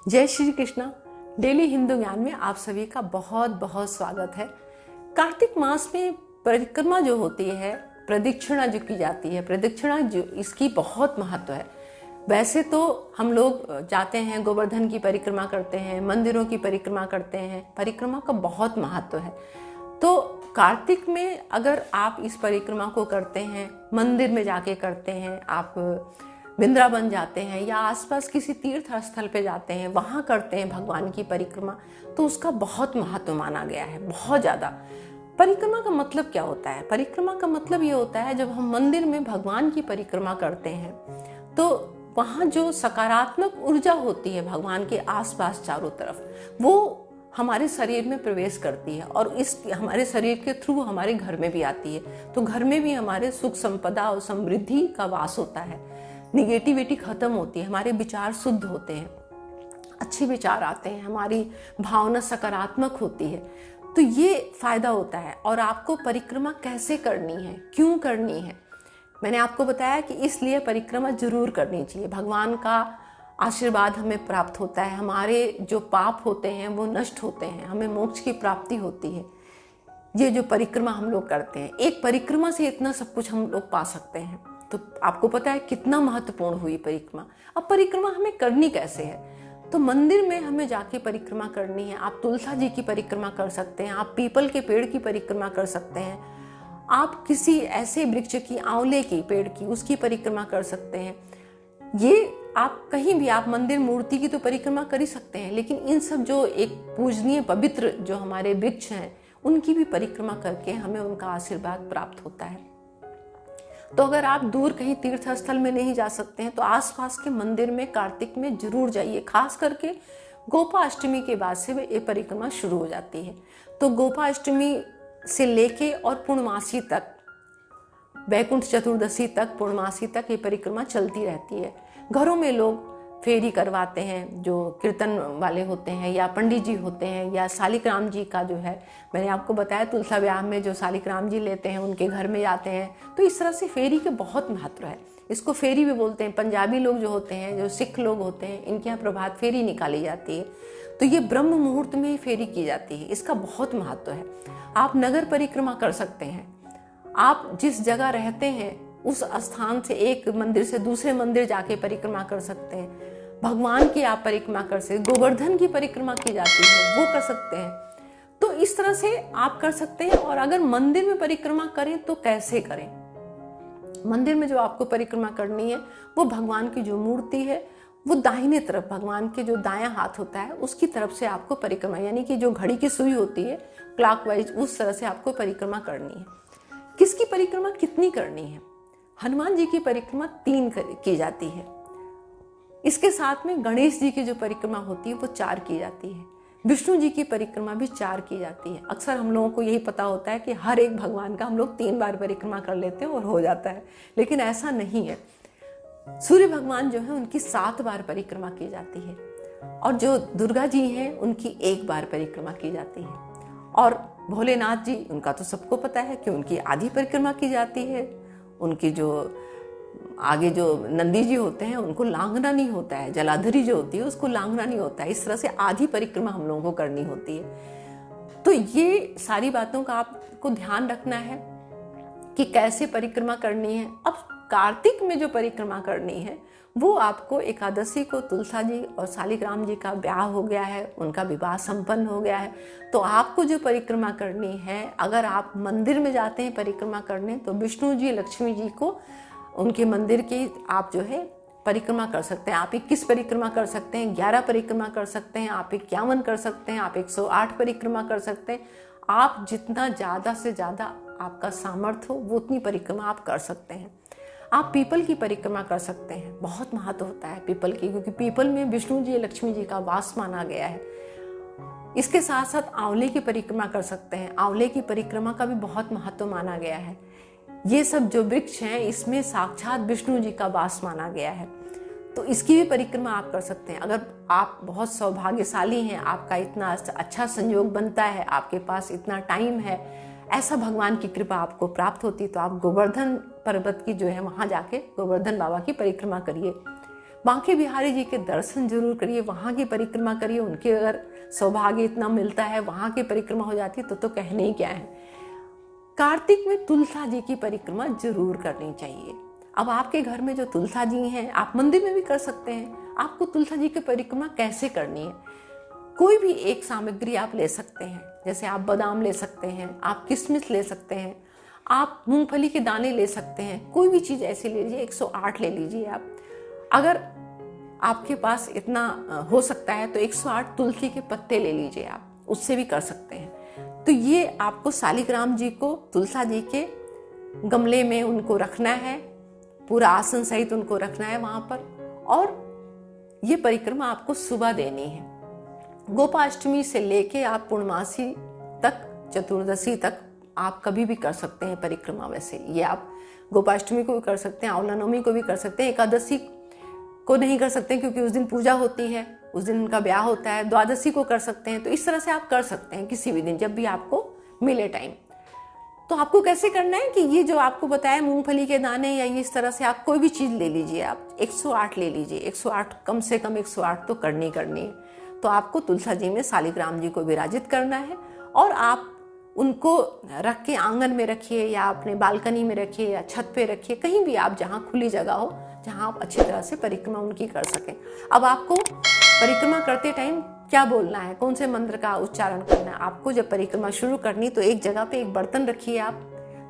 जय श्री कृष्णा। डेली हिंदू ज्ञान में आप सभी का बहुत बहुत स्वागत है। कार्तिक मास में परिक्रमा जो होती है, प्रदक्षिणा जो की जाती है, प्रदक्षिणा जो इसकी बहुत महत्व है। वैसे तो हम लोग जाते हैं, गोवर्धन की परिक्रमा करते हैं, मंदिरों की परिक्रमा करते हैं, परिक्रमा का बहुत महत्व है। तो कार्तिक में अगर आप इस परिक्रमा को करते हैं, मंदिर में जाके करते हैं, आप वृंदावन जाते हैं या आसपास किसी तीर्थ स्थल पे जाते हैं, वहाँ करते हैं भगवान की परिक्रमा, तो उसका बहुत महत्व माना गया है, बहुत ज़्यादा। परिक्रमा का मतलब क्या होता है? परिक्रमा का मतलब ये होता है, जब हम मंदिर में भगवान की परिक्रमा करते हैं तो वहाँ जो सकारात्मक ऊर्जा होती है भगवान के आसपास चारों तरफ, वो हमारे शरीर में प्रवेश करती है और इस हमारे शरीर के थ्रू हमारे घर में भी आती है। तो घर में भी हमारे सुख संपदा और समृद्धि का वास होता है, निगेटिविटी खत्म होती है, हमारे विचार शुद्ध होते हैं, अच्छे विचार आते हैं, हमारी भावना सकारात्मक होती है। तो ये फायदा होता है। और आपको परिक्रमा कैसे करनी है, क्यों करनी है, मैंने आपको बताया कि इसलिए परिक्रमा जरूर करनी चाहिए। भगवान का आशीर्वाद हमें प्राप्त होता है, हमारे जो पाप होते हैं वो नष्ट होते हैं, हमें मोक्ष की प्राप्ति होती है। ये जो परिक्रमा हम लोग करते हैं, एक परिक्रमा से इतना सब कुछ हम लोग पा सकते हैं। तो आपको पता है कितना महत्वपूर्ण हुई परिक्रमा। अब परिक्रमा हमें करनी कैसे है? तो मंदिर में हमें जाके परिक्रमा करनी है। आप तुलसा जी की परिक्रमा कर सकते हैं, आप पीपल के पेड़ की परिक्रमा कर सकते हैं, आप किसी ऐसे वृक्ष की, आंवले की पेड़ की, उसकी परिक्रमा कर सकते हैं। ये आप कहीं भी, आप मंदिर मूर्ति की तो परिक्रमा कर ही सकते हैं, लेकिन इन सब जो एक पूजनीय पवित्र जो हमारे वृक्ष हैं, उनकी भी परिक्रमा करके हमें उनका आशीर्वाद प्राप्त होता है। तो अगर आप दूर कहीं तीर्थ स्थल में नहीं जा सकते हैं तो आसपास के मंदिर में कार्तिक में जरूर जाइए। खास करके गोपाष्टमी के बाद से ये परिक्रमा शुरू हो जाती है। तो गोपाष्टमी से लेके और पूर्णमासी तक, वैकुंठ चतुर्दशी तक, पूर्णमासी तक ये परिक्रमा चलती रहती है। घरों में लोग फेरी करवाते हैं, जो कीर्तन वाले होते हैं या पंडित जी होते हैं, या शालिग्राम जी का जो है, मैंने आपको बताया तुलसा विवाह में जो शालिग्राम जी लेते हैं उनके घर में जाते हैं। तो इस तरह से फेरी के बहुत महत्व है। इसको फेरी भी बोलते हैं। पंजाबी लोग जो होते हैं, जो सिख लोग होते हैं, इनके यहाँ प्रभात फेरी निकाली जाती है। तो ये ब्रह्म मुहूर्त में ही फेरी की जाती है, इसका बहुत महत्व है। आप नगर परिक्रमा कर सकते हैं। आप जिस जगह रहते हैं उस स्थान से एक मंदिर से दूसरे मंदिर जाके परिक्रमा कर सकते हैं। भगवान की आप परिक्रमा कर सकते हैं, गोवर्धन की परिक्रमा की जाती है, वो कर सकते हैं। तो इस तरह से आप कर सकते हैं। और अगर मंदिर में परिक्रमा करें तो कैसे करें? मंदिर में जो आपको परिक्रमा करनी है, वो भगवान की जो मूर्ति है वो दाहिने तरफ, भगवान के जो दायां हाथ होता है उसकी तरफ से आपको परिक्रमा, यानी कि जो घड़ी की सुई होती है क्लॉकवाइज, उस तरह से आपको परिक्रमा करनी है। किसकी परिक्रमा कितनी करनी है? हनुमान जी की परिक्रमा 3 की जाती है। इसके साथ में गणेश जी की जो परिक्रमा होती है वो 4 की जाती है। विष्णु जी की परिक्रमा भी 4 की जाती है। अक्सर हम लोगों को यही पता होता है कि हर एक भगवान का हम लोग 3 बार परिक्रमा कर लेते हैं और हो जाता है, लेकिन ऐसा नहीं है। सूर्य भगवान जो है उनकी 7 बार परिक्रमा की जाती है, और जो दुर्गा जी हैं उनकी 1 बार परिक्रमा की जाती है। और भोलेनाथ जी, उनका तो सबको पता है कि उनकी आधी परिक्रमा की जाती है। उनकी जो आगे जो नंदी जी होते हैं उनको लांघना नहीं होता है, जलाधरी जो होती है उसको लांघना नहीं होता है। इस तरह से आधी परिक्रमा हम लोगों को करनी होती है। तो ये सारी बातों का आपको ध्यान रखना है कि कैसे परिक्रमा करनी है। अब कार्तिक में जो परिक्रमा करनी है वो आपको, एकादशी को तुलसा जी और शालिग्राम जी का ब्याह हो गया है, उनका विवाह संपन्न हो गया है। तो आपको जो परिक्रमा करनी है, अगर आप मंदिर में जाते हैं परिक्रमा करने, तो विष्णु जी, लक्ष्मी जी को, उनके मंदिर की आप जो है परिक्रमा कर सकते हैं। आप 21 परिक्रमा कर सकते हैं, 11 परिक्रमा कर सकते हैं, आप 51 कर सकते हैं, आप 108 परिक्रमा कर सकते हैं। आप जितना ज़्यादा से ज़्यादा आपका सामर्थ्य हो वो उतनी परिक्रमा आप कर सकते हैं। आप पीपल की परिक्रमा कर सकते हैं। बहुत महत्व होता है पीपल की, क्योंकि पीपल में विष्णु जी, लक्ष्मी जी का वास माना गया है। इसके साथ साथ आंवले की परिक्रमा कर सकते हैं। आंवले की परिक्रमा का भी बहुत महत्व माना गया है। ये सब जो वृक्ष हैं इसमें साक्षात विष्णु जी का वास माना गया है, तो इसकी भी परिक्रमा आप कर सकते हैं। अगर आप बहुत सौभाग्यशाली हैं, आपका इतना अच्छा संयोग बनता है, आपके पास इतना टाइम है, ऐसा भगवान की कृपा आपको प्राप्त होती, तो आप गोवर्धन पर्वत की जो है वहाँ जाके गोवर्धन बाबा की परिक्रमा करिए। बांके बिहारी जी के दर्शन जरूर करिए, वहाँ की परिक्रमा करिए। उनके अगर सौभाग्य इतना मिलता है, वहाँ की परिक्रमा हो जाती है तो कहने ही क्या है। कार्तिक में तुलसा जी की परिक्रमा जरूर करनी चाहिए। अब आपके घर में जो तुलसा जी हैं, आप मंदिर में भी कर सकते हैं। आपको तुलसा जी की परिक्रमा कैसे करनी है, कोई भी एक सामग्री आप ले सकते हैं। जैसे आप बादाम ले सकते हैं, आप किशमिश ले सकते हैं, आप मूंगफली के दाने ले सकते हैं। कोई भी चीज़ ऐसी ले लीजिए, 108 ले लीजिए आप। अगर आपके पास इतना हो सकता है तो 108 तुलसी के पत्ते ले लीजिए आप, उससे भी कर सकते हैं। तो ये आपको शालिग्राम जी को तुलसा जी के गमले में उनको रखना है, पूरा आसन सहित उनको रखना है वहां पर। और ये परिक्रमा आपको सुबह देनी है। गोपाष्टमी से लेके आप पूर्णमासी तक, चतुर्दशी तक आप कभी भी कर सकते हैं परिक्रमा। वैसे ये आप गोपाष्टमी को भी कर सकते हैं, आंवला नवमी को भी कर सकते हैं। एकादशी को नहीं कर सकते क्योंकि उस दिन पूजा होती है, उस दिन उनका ब्याह होता है। द्वादशी को कर सकते हैं। तो इस तरह से आप कर सकते हैं किसी भी दिन, जब भी आपको मिले टाइम। तो आपको कैसे करना है कि ये जो आपको बताया मूंगफली के दाने या इस तरह से आप कोई भी चीज ले लीजिए, आप 108 ले लीजिए। 108 कम से कम 108 तो करनी है। तो आपको तुलसा जी में शालिग्राम जी को विराजित करना है और आप उनको रख के आंगन में रखिए या अपने बालकनी में रखिए या छत पे रखिए, कहीं भी आप जहाँ खुली जगह हो, जहाँ आप अच्छी तरह से परिक्रमा उनकी कर सकें। अब आपको परिक्रमा करते टाइम क्या बोलना है, कौन से मंत्र का उच्चारण करना है। आपको जब परिक्रमा शुरू करनी तो एक जगह पे एक बर्तन रखिए। आप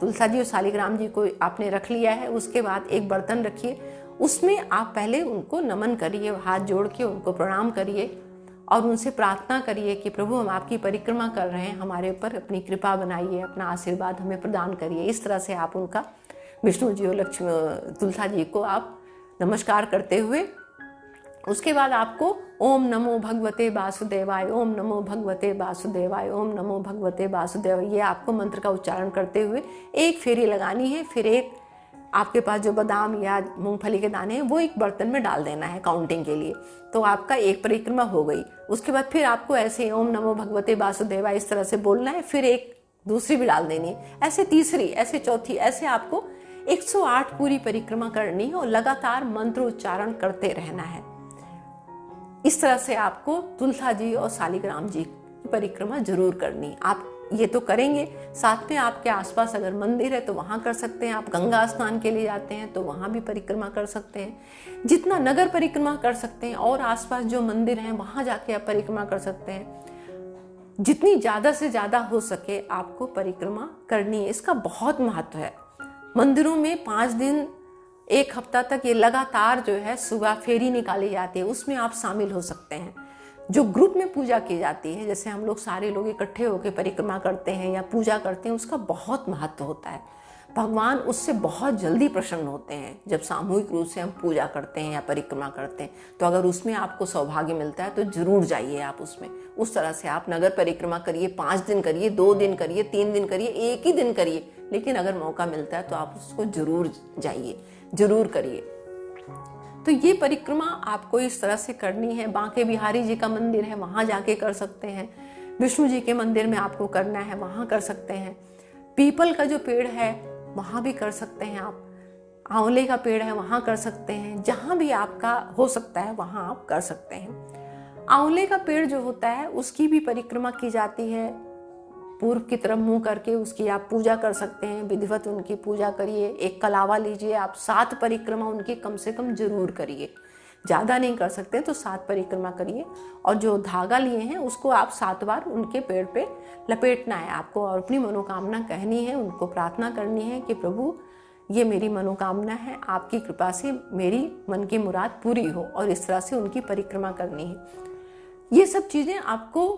तुलसा जी और शालिग्राम जी को आपने रख लिया है, उसके बाद एक बर्तन रखिए, उसमें आप पहले उनको नमन करिए, हाथ जोड़ के उनको प्रणाम करिए और उनसे प्रार्थना करिए कि प्रभु हम आपकी परिक्रमा कर रहे हैं, हमारे ऊपर अपनी कृपा बनाइए, अपना आशीर्वाद हमें प्रदान करिए। इस तरह से आप उनका, विष्णु जी और लक्ष्मी तुलसा जी को आप नमस्कार करते हुए, उसके बाद आपको ओम नमो भगवते वासुदेवाय, ओम नमो भगवते वासुदेवाय, ओम नमो भगवते वासुदेवाय, ये आपको मंत्र का उच्चारण करते हुए एक फेरी लगानी है। फिर एक आपके पास जो बादाम या मूंगफली के दाने हैं वो एक बर्तन में डाल देना है काउंटिंग के लिए। तो आपका एक परिक्रमा हो गई। उसके बाद फिर आपको ऐसे ओम नमो भगवते वासुदेवाय इस तरह से बोलना है, फिर एक दूसरी भी डाल देनी है, ऐसे तीसरी, ऐसे चौथी, ऐसे आपको 108 पूरी परिक्रमा करनी है और लगातार मंत्र उच्चारण करते रहना है। इस तरह से आपको तुलसा जी और शालिग्राम जी की परिक्रमा जरूर करनी। आप ये तो करेंगे, साथ में आपके आसपास अगर मंदिर है तो वहां कर सकते हैं। आप गंगा स्नान के लिए जाते हैं तो वहां भी परिक्रमा कर सकते हैं। जितना नगर परिक्रमा कर सकते हैं और आसपास जो मंदिर हैं वहां जाके आप परिक्रमा कर सकते हैं। जितनी ज्यादा से ज्यादा हो सके आपको परिक्रमा करनी है। इसका बहुत महत्व है। मंदिरों में 5 दिन, 1 हफ्ता तक ये लगातार जो है सुबह फेरी निकाली जाती है, उसमें आप शामिल हो सकते हैं। जो ग्रुप में पूजा की जाती है, जैसे हम लोग सारे लोग इकट्ठे होकर परिक्रमा करते हैं या पूजा करते हैं, उसका बहुत महत्व होता है। भगवान उससे बहुत जल्दी प्रसन्न होते हैं जब सामूहिक रूप से हम पूजा करते हैं या परिक्रमा करते हैं। तो अगर उसमें आपको सौभाग्य मिलता है तो जरूर जाइए आप उसमें। उस तरह से आप नगर परिक्रमा करिए, 5 दिन करिए, 2 दिन करिए, 3 दिन करिए, एक ही दिन करिए, लेकिन अगर मौका मिलता है तो आप उसको जरूर जाइए, जरूर करिए। तो ये परिक्रमा आपको इस तरह से करनी है। बांके बिहारी जी का मंदिर है, वहां जाके कर सकते हैं। विष्णु जी के मंदिर में आपको करना है, वहां कर सकते हैं। पीपल का जो पेड़ है वहां भी कर सकते हैं आप। आंवले का पेड़ है वहां कर सकते हैं। जहां भी आपका हो सकता है वहां आप कर सकते हैं। आंवले का पेड़ जो होता है उसकी भी परिक्रमा की जाती है। पूर्व की तरफ मुंह करके उसकी आप पूजा कर सकते हैं, विधिवत उनकी पूजा करिए। एक कलावा लीजिए, आप 7 परिक्रमा उनकी कम से कम जरूर करिए। ज़्यादा नहीं कर सकते तो 7 परिक्रमा करिए। और जो धागा लिए हैं उसको आप 7 बार उनके पेड़ पे लपेटना है आपको और अपनी मनोकामना कहनी है, उनको प्रार्थना करनी है कि प्रभु ये मेरी मनोकामना है, आपकी कृपा से मेरी मन की मुराद पूरी हो, और इस तरह से उनकी परिक्रमा करनी है। ये सब चीज़ें आपको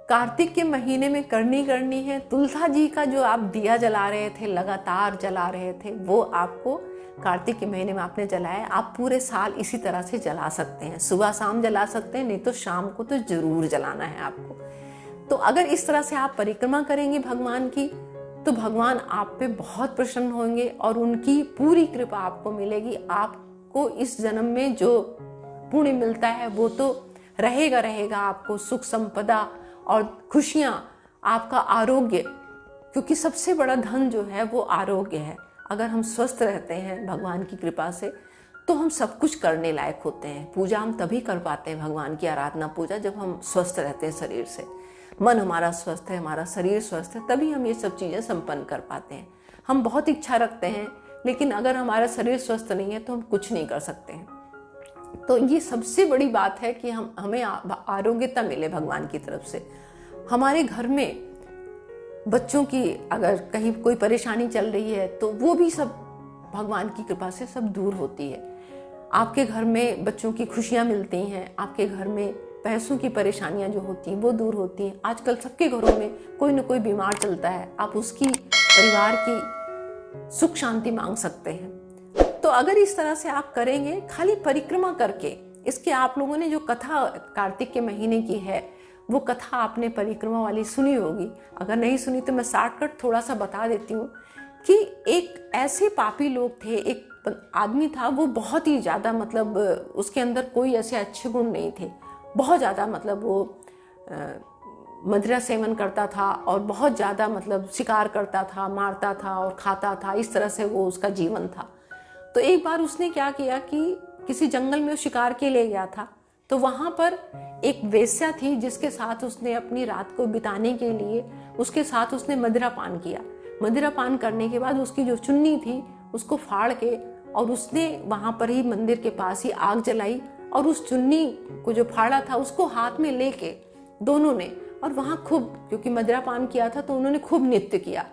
कार्तिक के महीने में करनी है। तुलसा जी का जो आप दिया जला रहे थे, लगातार जला रहे थे, वो आपको कार्तिक के महीने में आपने जलाया, आप पूरे साल इसी तरह से जला सकते हैं। सुबह शाम जला सकते हैं, नहीं तो शाम को तो जरूर जलाना है आपको। तो अगर इस तरह से आप परिक्रमा करेंगे भगवान की तो भगवान आप पे बहुत प्रसन्न होंगे और उनकी पूरी कृपा आपको मिलेगी। आपको इस जन्म में जो पुण्य मिलता है वो तो रहेगा। आपको सुख संपदा और खुशियां, आपका आरोग्य, क्योंकि सबसे बड़ा धन जो है वो आरोग्य है। अगर हम स्वस्थ रहते हैं भगवान की कृपा से तो हम सब कुछ करने लायक होते हैं। पूजा हम तभी कर पाते हैं, भगवान की आराधना पूजा, जब हम स्वस्थ रहते हैं शरीर से, मन हमारा स्वस्थ है, हमारा शरीर स्वस्थ है, तभी हम ये सब चीज़ें संपन्न कर पाते हैं। हम बहुत इच्छा रखते हैं, लेकिन अगर हमारा शरीर स्वस्थ नहीं है तो हम कुछ नहीं कर सकते हैं। तो ये सबसे बड़ी बात है कि हमें आरोग्यता मिले भगवान की तरफ से। हमारे घर में बच्चों की अगर कहीं कोई परेशानी चल रही है तो वो भी सब भगवान की कृपा से सब दूर होती है। आपके घर में बच्चों की खुशियाँ मिलती हैं, आपके घर में पैसों की परेशानियाँ जो होती हैं वो दूर होती हैं। आजकल सबके घरों में कोई न कोई बीमार चलता है, आप उसकी परिवार की सुख शांति मांग सकते हैं। तो अगर इस तरह से आप करेंगे, खाली परिक्रमा करके, इसके आप लोगों ने जो कथा कार्तिक के महीने की है वो कथा आपने परिक्रमा वाली सुनी होगी। अगर नहीं सुनी तो मैं शॉर्टकट थोड़ा सा बता देती हूँ कि एक ऐसे पापी लोग थे, एक आदमी था, वो बहुत ही ज़्यादा मतलब उसके अंदर कोई ऐसे अच्छे गुण नहीं थे, बहुत ज़्यादा मतलब वो मदिरा सेवन करता था और बहुत ज़्यादा मतलब शिकार करता था, मारता था और खाता था, इस तरह से वो उसका जीवन था। तो एक बार उसने क्या किया कि किसी जंगल में वो शिकार के लिए गया था, तो वहाँ पर एक वेश्या थी जिसके साथ उसने अपनी रात को बिताने के लिए उसके साथ उसने मदिरा पान किया। मदिरा पान करने के बाद उसकी जो चुन्नी थी उसको फाड़ के और उसने वहाँ पर ही मंदिर के पास ही आग जलाई और उस चुन्नी को जो फाड़ा था उसको हाथ में लेके दोनों ने, और वहाँ खूब, क्योंकि मदिरा पान किया था तो उन्होंने खूब नृत्य किया।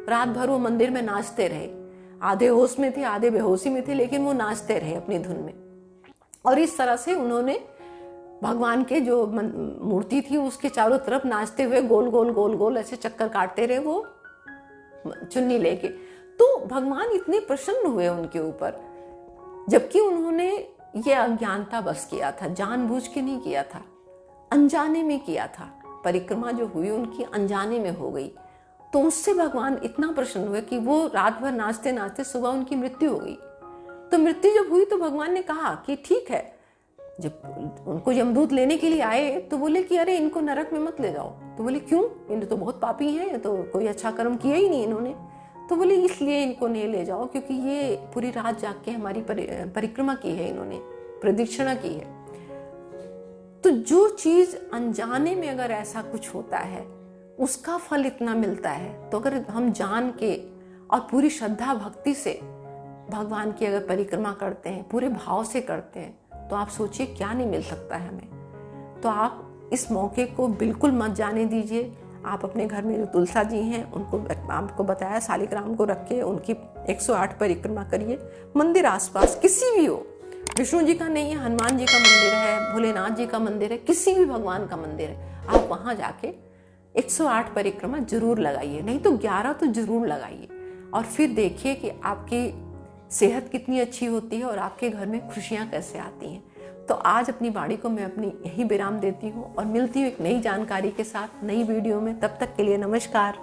रात भर वो मंदिर में नाचते रहे, आधे होश में थे आधे बेहोशी में थे, लेकिन वो नाचते रहे अपनी धुन में। और इस तरह से उन्होंने भगवान के जो मूर्ति थी उसके चारों तरफ नाचते हुए गोल गोल गोल गोल ऐसे चक्कर काटते रहे वो चुन्नी लेके। तो भगवान इतने प्रसन्न हुए उनके ऊपर, जबकि उन्होंने ये अज्ञानता बस किया था, जानबूझ के नहीं किया था, अनजाने में किया था। परिक्रमा जो हुई उनकी अनजाने में हो गई, तो उससे भगवान इतना प्रसन्न हुए कि वो रात भर नाचते नाचते सुबह उनकी मृत्यु हो गई। तो मृत्यु जब हुई तो भगवान ने कहा कि ठीक है, जब उनको यमदूत लेने के लिए आए तो बोले कि अरे इनको नरक में मत ले जाओ। तो बोले क्यों, इन्हें तो बहुत पापी हैं, तो कोई अच्छा कर्म किया ही नहीं इन्होंने। तो बोले इसलिए इनको नहीं ले जाओ क्योंकि ये पूरी रात जाग के हमारी परिक्रमा की है, इन्होंने प्रदक्षिणा की है। तो जो चीज अनजाने में अगर ऐसा कुछ होता है उसका फल इतना मिलता है, तो अगर हम जान के और पूरी श्रद्धा भक्ति से भगवान की अगर परिक्रमा करते हैं, पूरे भाव से करते हैं, तो आप सोचिए क्या नहीं मिल सकता है हमें। तो आप इस मौके को बिल्कुल मत जाने दीजिए। आप अपने घर में जो तुलसा जी हैं उनको, आपको बताया, शालिग्राम को रख के उनकी 108 परिक्रमा करिए। मंदिर आसपास किसी भी हो, विष्णु जी का नहीं है, हनुमान जी का मंदिर है, भोलेनाथ जी का मंदिर है, किसी भी भगवान का मंदिर है, आप वहाँ जाके 108 परिक्रमा जरूर लगाइए, नहीं तो 11 तो जरूर लगाइए। और फिर देखिए कि आपकी सेहत कितनी अच्छी होती है और आपके घर में खुशियाँ कैसे आती हैं। तो आज अपनी वाणी को मैं अपनी यही विराम देती हूँ और मिलती हूँ एक नई जानकारी के साथ नई वीडियो में। तब तक के लिए नमस्कार।